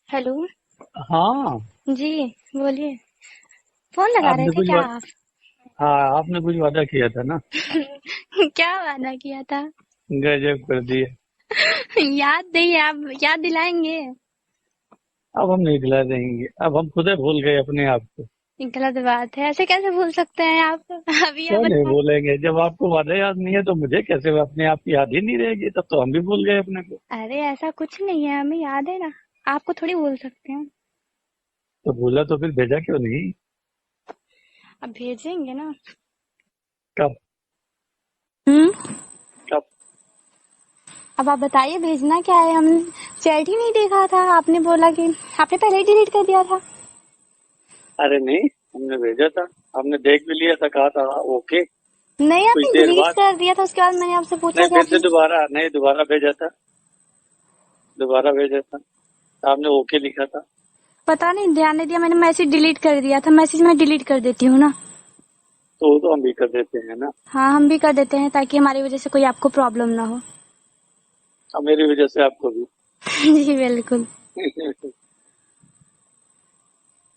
Hello. हाँ। जी, बोलिए। Phone लगा रहे आपने थे कुछ क्या आप? हाँ, आपने कुछ वादा किया था ना। क्या वादा किया था? गजब कर दिए। याद नहीं, आप याद दिलाएंगे? अब हम नहीं दिला देंगे, अब हम खुद ही भूल गए अपने आप को। ये गलत बात है, ऐसे कैसे भूल सकते हैं आप? अभी आप क्यों नहीं बता। भूलेंगे? जब आपको वादा याद नहीं है तो मुझे कैसे अपने आप की याद ही नहीं रहेगी? तब तो हम भी भूल गए अपने को। अरे ऐसा कुछ नहीं है, हमें याद है ना। आपको थोड़ी भूल सकते हैं। तो भूला तो फिर भेजा क्यों नहीं? अब भेजेंगे ना। कब? हम्म। कब? अब आप बताइए भेजना क्या है। हम चैट ही नहीं देखा था, आपने बोला कि आपने पहले ही डिलीट कर दिया था। अरे नहीं, हमने भेजा था। हमने देख भी लिया था, कहा था ओके। नहीं, कुछ आपने देर डिलीट बाद कर दिया था, उसके बाद मैंने आपसे पूछा नहीं, कि फिर से आपने। दोबारा नहीं, दोबारा भेजा था। दोबारा भेजा था। आपने ओके लिखा था। पता नहीं, ध्यान नहीं दिया मैंने, मैसेज डिलीट कर दिया था। मैसेज मैं डिलीट कर देती हूँ ना। तो वो तो हम भी कर देते हैं ना। हाँ, हम भी कर देते हैं ताकि हमारी वजह से कोई आपको प्रॉब्लम ना हो। अब मेरी वजह से आपको भी। जी बिल्कुल।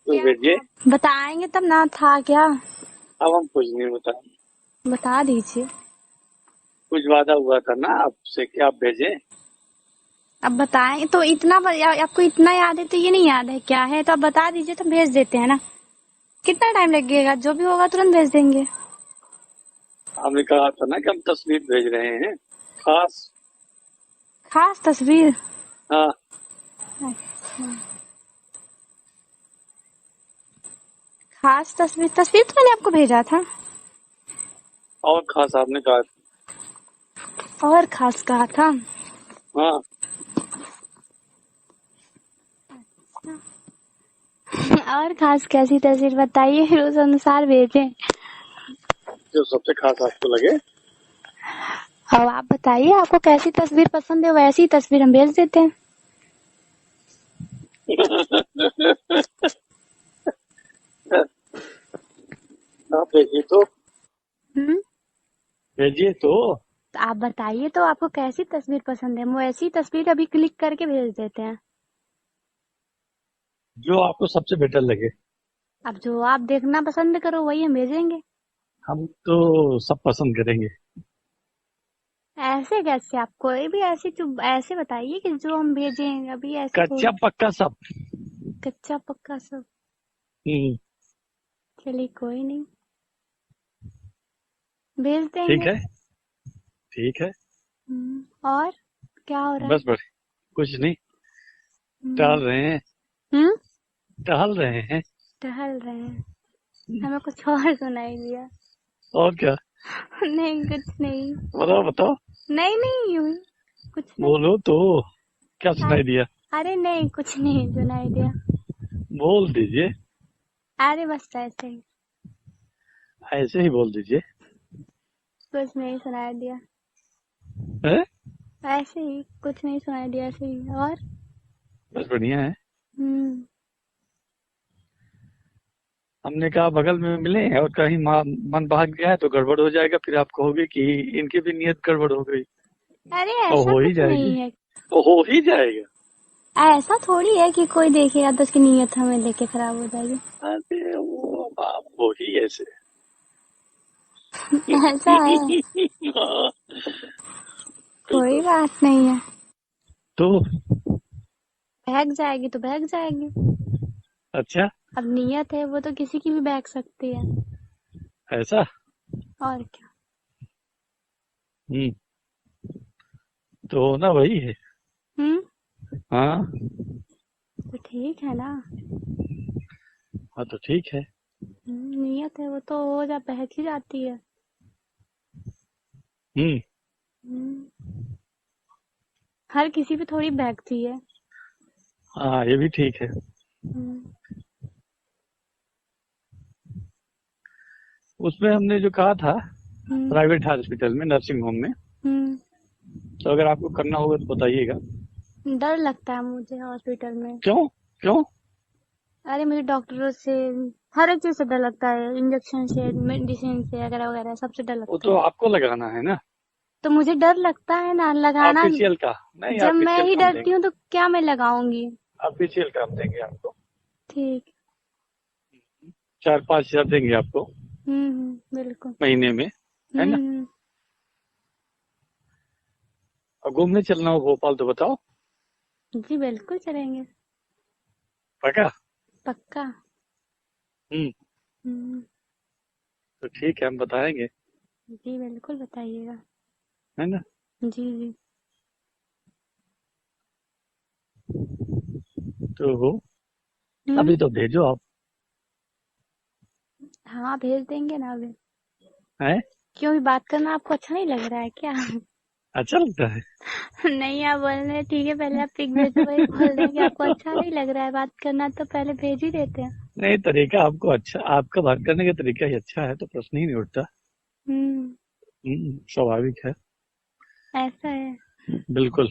तो क्या भेजिए। था? बताएंगे तब ना, था क्या? अब हम कुछ नहीं बता। बता दीजिए। कुछ वादा हुआ था ना आपसे कि आप भेजें। अब बताएं तो इतना आपको इतना याद है तो ये नहीं याद है क्या है? तो आप बता दीजिए तो भेज देते हैं ना। कितना टाइम लगेगा? जो भी होगा तुरंत भेज देंगे। हमने कहा था ना कि हम तस्वीर भेज रहे हैं। खास। खास तस्वीर? हाँ। अच्छा। खास तस्वीर, तस्वीर तो मैंने आपको भेजा था। और खास आपने कहा था। और खास कहा था। हाँ। और खास कैसी तस्वीर बताइए, फिर उस अनुसार भेजें। जो सबसे खास आपको लगे। अब आप बताइए आपको कैसी तस्वीर पसंद है, वैसी तस्वीर हम भेज देते हैं। आप भेजिए तो। हम्म। भेजिए तो। तो आप बताइए तो आपको कैसी तस्वीर पसंद है, हम वैसी तस्वीर अभी क्लिक करके भेज देते हैं। जो आपको सबसे बेटर लगे। अब जो आप देखना पसंद करो वही हम भेजेंगे। हम तो सब पसंद करेंगे। ऐसे कैसे? आप कोई भी ऐसी ऐसे बताइए कि जो हम भेजें, अभी ऐसे कच्चा थोड़ी। पक्का सब। कच्चा पक्का सब? हम्म। चलिए कोई नहीं, भेज ठीक देंगे। है। ठीक है। और क्या हो रहा है? बस बढ़िया। कुछ नहीं। हम्म। टहल रहे हैं। हम्म। टहल रहे हैं। टहल रहे हैं? हमें कुछ और सुनाई दिया। और क्या? नहीं, कुछ नहीं। बताओ बताओ। नहीं नहीं, यूं ही, कुछ नहीं। बोलो तो। क्या अरे सुनाई दिया? अरे नहीं, कुछ नहीं सुनाई दिया। बोल दीजिए। अरे बस ऐसे ही। ऐसे ही बोल दीजिए। कुछ नहीं सुनाई दिया। है? ऐसे ही कुछ नहीं सुनाई दिया, ऐसे ही। और बस बढ़िया है। हम्म। हमने कहा बगल में मिले और कहीं मन भाग गया है तो गड़बड़ हो जाएगा, फिर आप कहोगे कि इनकी भी नीयत गड़बड़ हो गई। अरे और ऐसा हो ही कुछ जाएगी। नहीं है। तो हो ही जाएगा। ऐसा थोड़ी है कि कोई देखेगा तो उसकी नीयत हमें लेके खराब हो जाएगी। अरे वो बाप, हो ही ऐसे। ऐसा है? कोई बात नहीं है। तो। बहक जाएगी तो बहक जाएगी। अच्छा। अब नीयत है वो तो किसी की भी बहक सकती है। ऐसा। और क्या। हम्म। तो ना वही है। हम्म। हाँ। तो ठीक है ना। हाँ तो ठीक है। नीयत है वो तो हो जा बहक ही जाती है। हम्म। हम्म, हर किसी पे थोड़ी बहकती है। हाँ ये भी ठीक है। हम्म। उसमें हमने जो कहा था, हम्म। प्राइवेट हॉस्पिटल में, नर्सिंग होम में, हम्म। तो अगर आपको करना होगा तो बताइएगा। डर लगता है मुझे हॉस्पिटल में। क्यों? क्यों? अरे मुझे डॉक्टरों से, हर एक चीज से डर लगता है, इंजेक्शन से, मेडिसिन से, वगैरह वगैरह सबसे डर वो लगता तो है। आपको लगाना है ना। तो मुझे डर लगता है ना लगाना। ऑफिशियल का नहीं, जब मैं ऑफिशियल ही का हम डरती देंगे। हूँ तो क्या मैं लगाऊंगी? ऑफिशियल काम देंगे आपको। ठीक। 4-5 हजार देंगे आपको बिल्कुल। महीने में, है ना। हम्म। और घूमने चलना हो भोपाल तो बताओ। जी बिल्कुल चलेंगे। पक्का। पक्का। हम्म। हम्म। तो ठीक है, हम बताएंगे, जी बिल्कुल बताइएगा। है ना। जी जी। तो हम्म। अभी तो भेजो आप। हाँ भेज देंगे ना अभी। है। क्यों, भी बात करना आपको अच्छा नहीं लग रहा है क्या? अच्छा लगता है। नहीं, आप बोल रहे हैं ठीक है, पहले आप पिक भेजो, वही बोल रहे हैं कि आपको अच्छा नहीं लग रहा है बात करना, तो पहले भेज ही देते हैं। नहीं, तरीका आपको अच्छा, आपका बात करने का तरीका ही अच्छा है, तो प्रश्न ही नहीं उठता। हम्म। स्वाभाविक है। ऐसा है। बिल्कुल।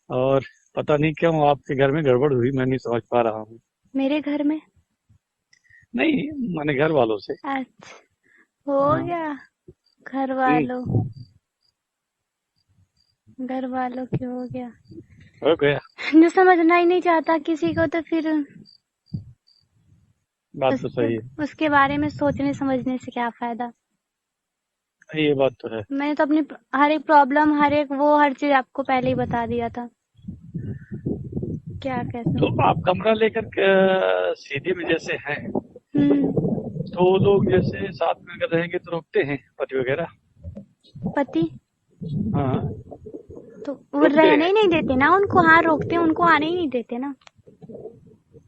और पता नहीं क्यों आपके घर में गड़बड़ हुई, मैं नहीं समझ पा रहा हूँ। मेरे घर में? नहीं, मैंने घर वालों से। अच्छा, हो हाँ। गया। घर हम्म, वालों घर वालों की हो गया। हो गया। जो समझना ही नहीं चाहता किसी को, तो फिर बात तो उसके सही है। उसके बारे में सोचने समझने से क्या फायदा। ये बात तो है। मैंने तो अपनी हर एक प्रॉब्लम, हर चीज आपको पहले ही बता दिया था, क्या कैसे। तो आप कमरा लेकर के सीधी में जैसे हैं, हम्म। तो वो लोग जैसे साथ में अगर रहेंगे तो रुकते हैं, पति वगैरह। पति? हाँ। तो वो रुकते रहने हैं। ही नहीं देते ना उनको, हाँ रोकते हैं, उनको आने ही नहीं देते ना।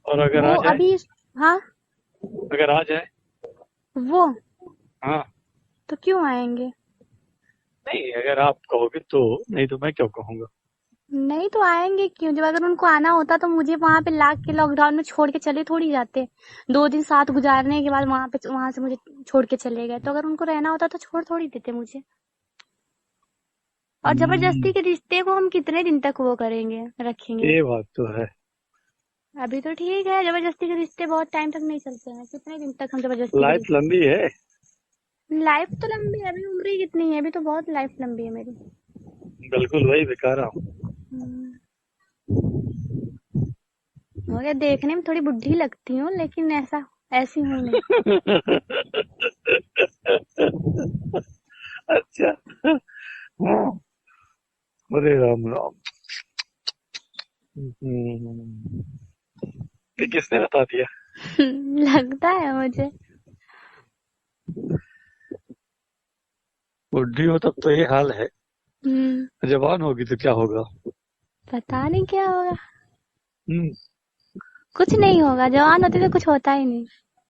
और अगर वो आ जाए, अभी, हाँ, अगर आ जाए। वो हाँ। तो क्यों आएंगे? नहीं, अगर आप कहोगे तो, नहीं तो मैं क्यों कहूंगा। नहीं तो आएंगे क्यों? जब अगर उनको आना होता तो मुझे वहां पे लाके के लॉकडाउन में छोड़ के चले थोड़ी जाते। 2 दिन साथ गुजारने के बाद वहां से मुझे छोड़ के चले गए, तो अगर उनको रहना होता तो छोड़ थोड़ी देते मुझे। और हम्म, जबरदस्ती के रिश्ते को हम कितने दिन तक वो करेंगे, रखेंगे? ये बात तो है। अभी तो ठीक है, जबरदस्ती के रिश्ते बहुत टाइम तक नहीं चलते हैं, कितने दिन तक हम जबरदस्ती के लाइफ रिश्ते। लंबी है। लाइफ तो लंबी है, अभी उम्र ही कितनी है, अभी तो बहुत लाइफ लंबी है मेरी। बिल्कुल वही बता रहा हूँ। हम्म। हो गया, देखने में थोड़ी बुढ़ी लगती हूँ, लेकिन ऐसी हूँ नहीं। अच्छा। हाँ। अरे राम राम। हम्म, ये किसने बता दिया। लगता है मुझे। बुढ़ी हो तब तो ये हाल है, हम्म। जवान होगी तो क्या होगा। पता नहीं क्या होगा। हम्म। कुछ नहीं होगा, जवान होती तो कुछ होता ही नहीं।